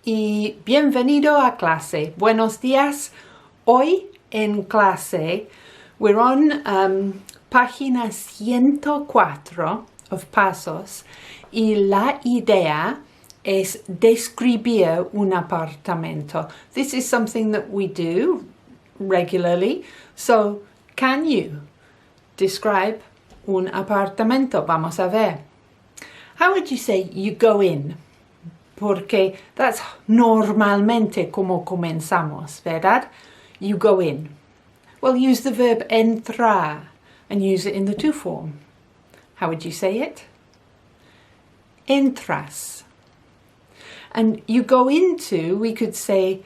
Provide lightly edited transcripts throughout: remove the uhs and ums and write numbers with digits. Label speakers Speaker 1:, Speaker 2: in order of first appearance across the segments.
Speaker 1: y bienvenido a clase. Buenos días. Hoy en clase we're on página 104 of pasos y la idea es describir un apartamento. This is something that we do regularly. So, can you describe un apartamento? Vamos a ver. How would you say you go in? Porque that's normalmente como comenzamos, ¿verdad? You go in. Well, use the verb entrar and use it in the to form. How would you say it? Entras. And you go into, we could say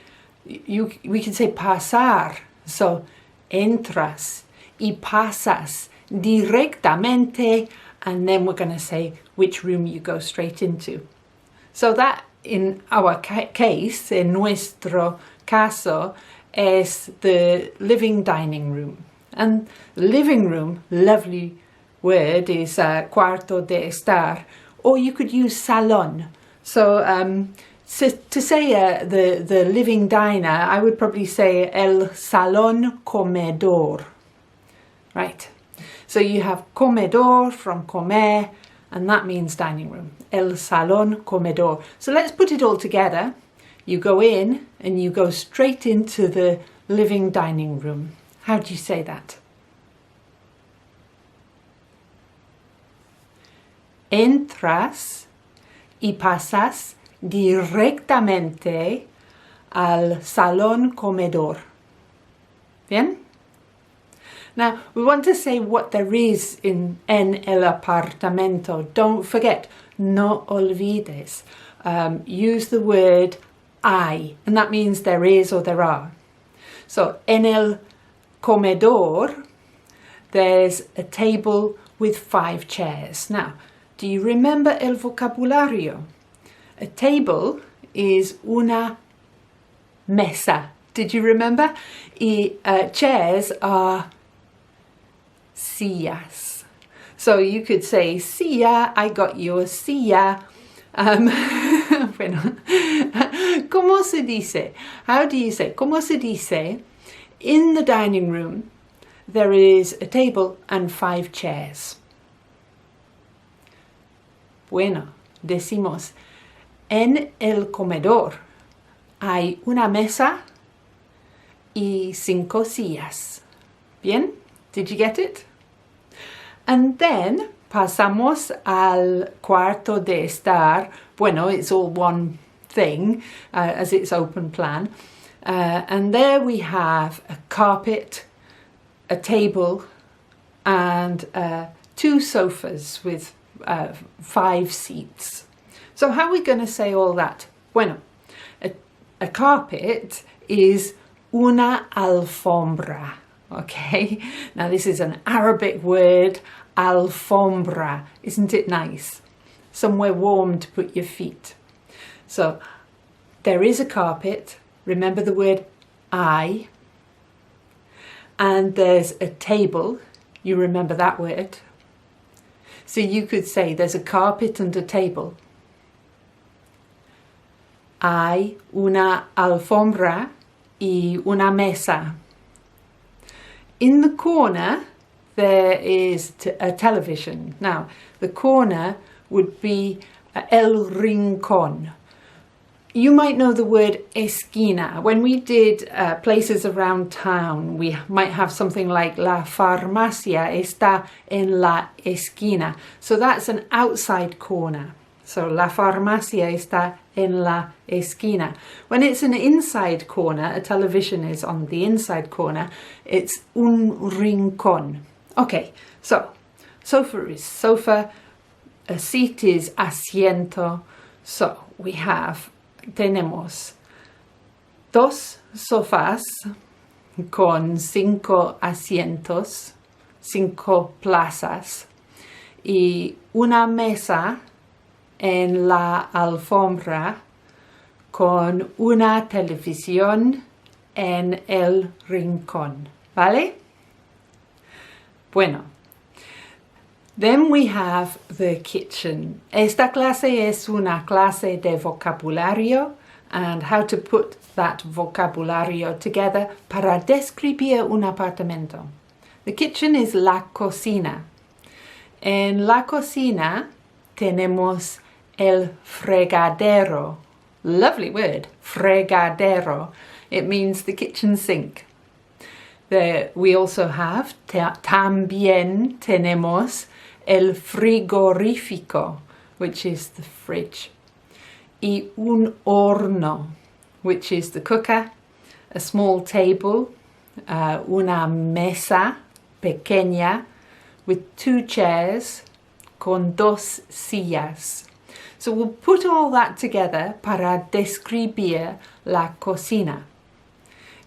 Speaker 1: pasar. So, entras y pasas directamente, and then we're going to say which room you go straight into. So that, in our case, en nuestro caso, es the living dining room. And living room, lovely word, is cuarto de estar, or you could use salón. So to say the living diner, I would probably say el salón comedor. Right. So you have comedor from comer, and that means dining room. El salón comedor. So let's put it all together. You go in and you go straight into the living dining room. How do you say that? Entras y pasas directamente al salón comedor. Bien? Now, we want to say what there is en el apartamento. Don't forget, no olvides. Use the word hay, and that means there is or there are. So, en el comedor, there's a table with 5 chairs. Now, do you remember el vocabulario? A table is una mesa. Did you remember? Y chairs are sillas. So you could say, silla, I got you a silla. Bueno, ¿cómo se dice? How do you say? ¿Cómo se dice? In the dining room, there is a table and 5 chairs. Bueno, decimos, en el comedor hay una mesa y 5 sillas. Bien? Did you get it? And then pasamos al cuarto de estar. Bueno, it's all one thing as it's open plan. And there we have a carpet, a table, and 2 sofas with 5 seats. So how are we going to say all that? Bueno, a carpet is una alfombra. Okay, now this is an Arabic word, alfombra. Isn't it nice? Somewhere warm to put your feet. So there is a carpet. Remember the word hay. And there's a table. You remember that word. So you could say there's a carpet and a table. Hay una alfombra y una mesa. In the corner, there is a television. Now, the corner would be el rincón. You might know the word esquina. When we did places around town, we might have something like la farmacia está en la esquina. So that's an outside corner. So la farmacia está en la esquina. When it's an inside corner, a television is on the inside corner, it's un rincón. Okay, so sofa is sofa, a seat is asiento. So we tenemos 2 sofás con 5 asientos, 5 plazas, y una mesa en la alfombra con una televisión en el rincón. ¿Vale? Bueno. Then we have the kitchen. Esta clase es una clase de vocabulario and how to put that vocabulario together para describir un apartamento. The kitchen is la cocina. En la cocina tenemos el fregadero. Lovely word, fregadero. It means the kitchen sink. We also have, también tenemos el frigorífico, which is the fridge. Y un horno, which is the cooker, a small table, una mesa pequeña with 2 chairs con 2 sillas. So we'll put all that together para describir la cocina.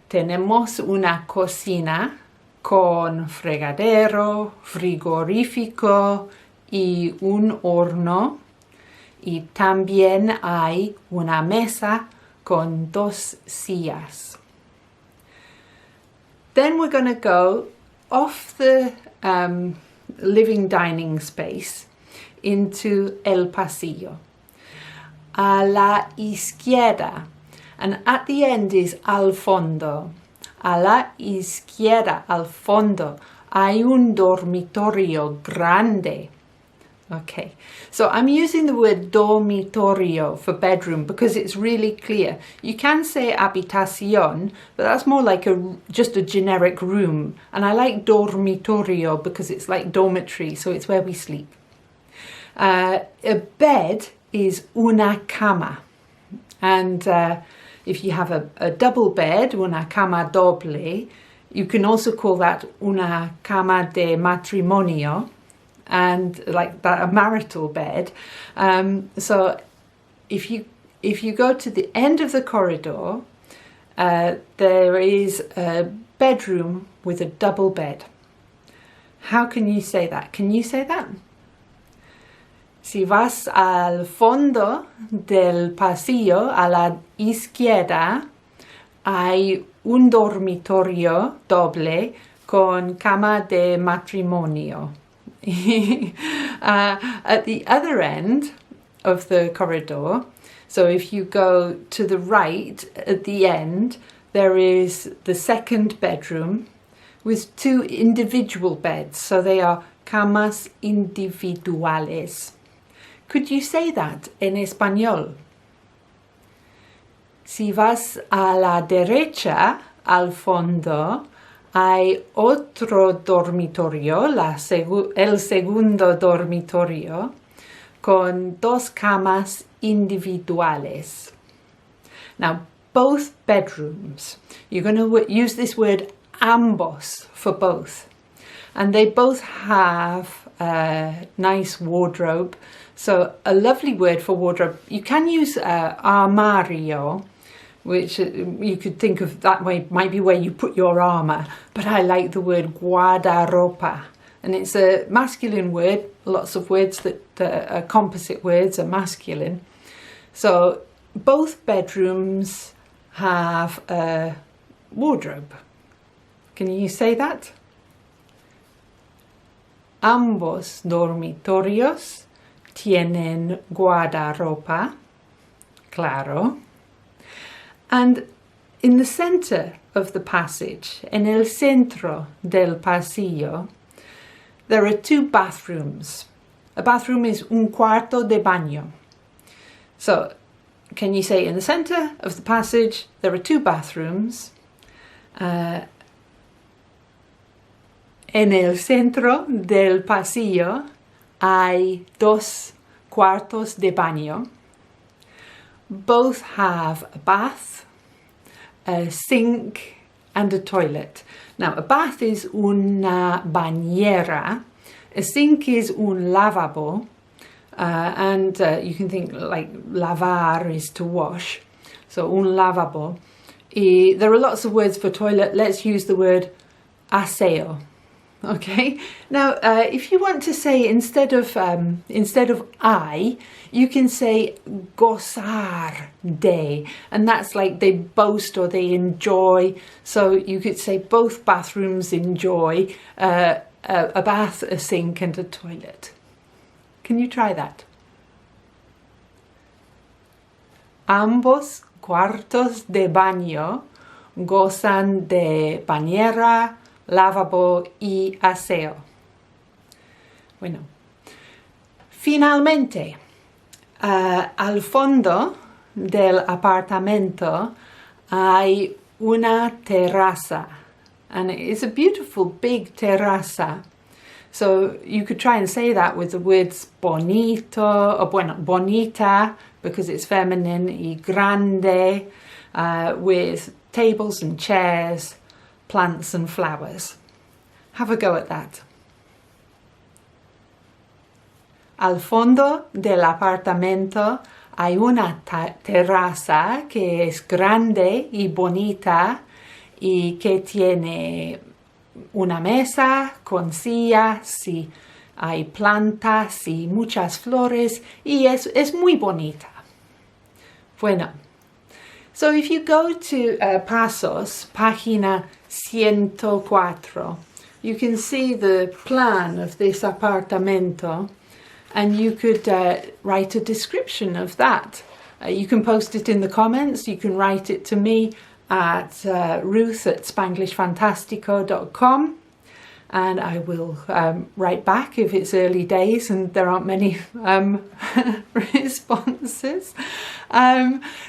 Speaker 1: Tenemos una cocina con fregadero, frigorífico y un horno. Y también hay una mesa con 2 sillas. Then we're going to go off the living dining space into el pasillo. A la izquierda, and at the end is al fondo. A la izquierda, al fondo, hay un dormitorio grande. Okay, so I'm using the word dormitorio for bedroom because it's really clear. You can say habitación, but that's more like just a generic room. And I like dormitorio because it's like dormitory, so it's where we sleep. A bed is una cama. And if you have a double bed, una cama doble, you can also call that una cama de matrimonio. And like that, a marital bed. So if you go to the end of the corridor, there is a bedroom with a double bed. How can you say that? Can you say that? Si vas al fondo del pasillo, a la izquierda, hay un dormitorio doble con cama de matrimonio. At the other end of the corridor, so if you go to the right at the end, there is the second bedroom with 2 individual beds, so they are camas individuales. Could you say that en español? Si vas a la derecha, al fondo, hay otro dormitorio, el segundo dormitorio, con 2 camas individuales. Now, both bedrooms, you're going to use this word ambos for both. And they both have a nice wardrobe. So a lovely word for wardrobe. You can use armario, which you could think of that way, might be where you put your armour, but I like the word guardaropa, and it's a masculine word. Lots of words that are composite words are masculine. So both bedrooms have a wardrobe. Can you say that? Ambos dormitorios tienen guardaropa. Claro. And in the center of the passage, en el centro del pasillo, there are 2 bathrooms. A bathroom is un cuarto de baño. So, can you say in the center of the passage, there are 2 bathrooms. En el centro del pasillo hay 2 cuartos de baño. Both have a bath, a sink and a toilet. Now, a bath is una bañera, a sink is un lavabo, and you can think like lavar is to wash, so un lavabo. There are lots of words for toilet. Let's use the word aseo. Okay. Now, if you want to say instead of I, you can say gozar de, and that's like they boast or they enjoy. So you could say both bathrooms enjoy a bath, a sink, and a toilet. Can you try that? Ambos cuartos de baño gozan de bañera, lavabo y aseo. Bueno, finalmente, al fondo del apartamento hay una terraza, and it's a beautiful big terraza. So you could try and say that with the words bonito, or bueno, bonita, because it's feminine, y grande, with tables and chairs, plants and flowers. Have a go at that. Al fondo del apartamento hay una terraza que es grande y bonita y que tiene una mesa con sillas y hay plantas y muchas flores y es muy bonita. Bueno, so if you go to Pasos, página 104, you can see the plan of this apartamento. And you could write a description of that. You can post it in the comments. You can write it to me at ruth@spanglishfantastico.com, and I will write back if it's early days and there aren't many responses.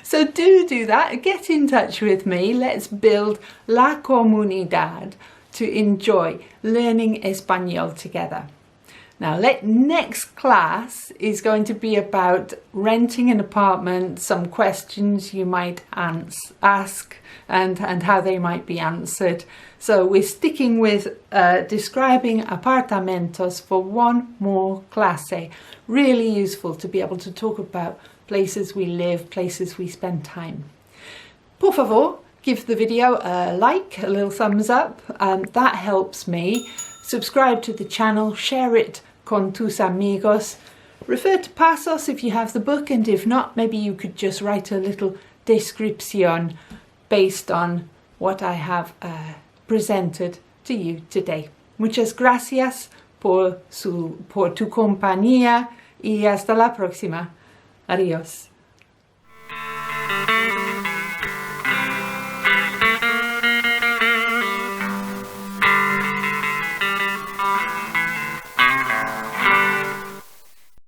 Speaker 1: So do that. Get in touch with me. Let's build la comunidad to enjoy learning Espanol together. Now, next class is going to be about renting an apartment, some questions you might ask and how they might be answered. So we're sticking with describing apartamentos for one more clase. Really useful to be able to talk about places we live, places we spend time. Por favor, give the video a like, a little thumbs up. That helps me. Subscribe to the channel, share it con tus amigos. Refer to Pasos if you have the book, and if not, maybe you could just write a little descripción based on what I have presented to you today. Muchas gracias por tu compañía y hasta la próxima. Adiós.